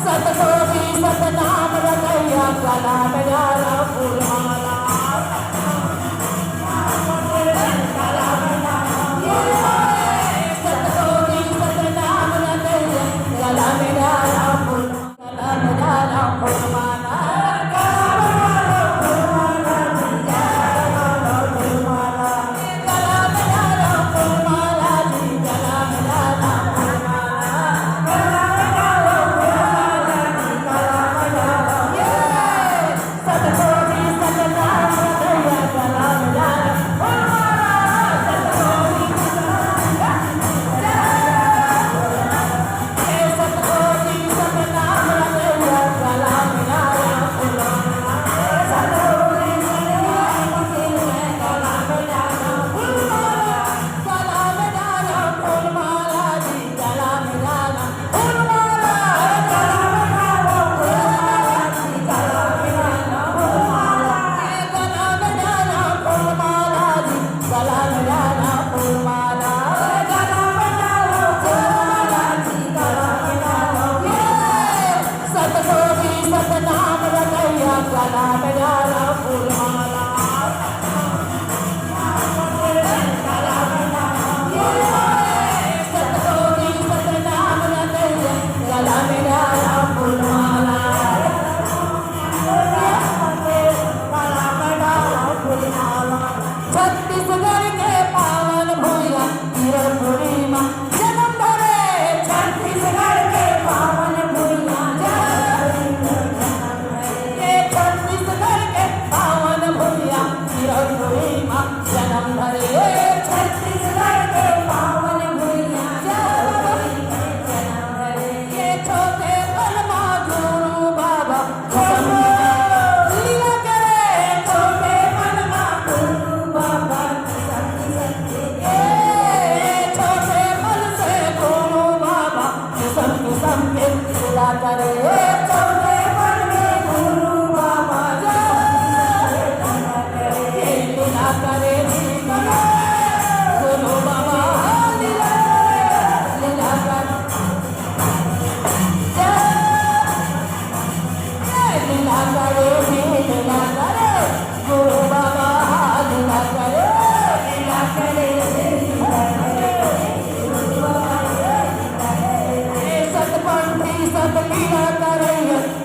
सतकोटि सतनाम रतैया गला में डाला फूलमाला सतकोटि सतनाम रतैया गला में डाला फूलमाला छत्तीसगढ़ के पावन भूया गिरपुरी माँ जन्म धरे छत्तीसगढ़ के पावन भूया छत्तीसगढ़ के पावन भूया गिरपुरी माँ जन्म धरे छत्तीसगढ़ के पावन भूया ये छोटे बलमा गुरु बाबा लीला करे छोटे बलमा गुरु बाबा छोटे बल से गुरु बाबा किस्म किस्म के लीला करे छोटे बल में गुरु बाबा लीला करे गुरु बाबा लीला करे लीला करे गुरु बाबा लीला करे सतपंथी सब लीला करे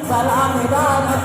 गला में डाला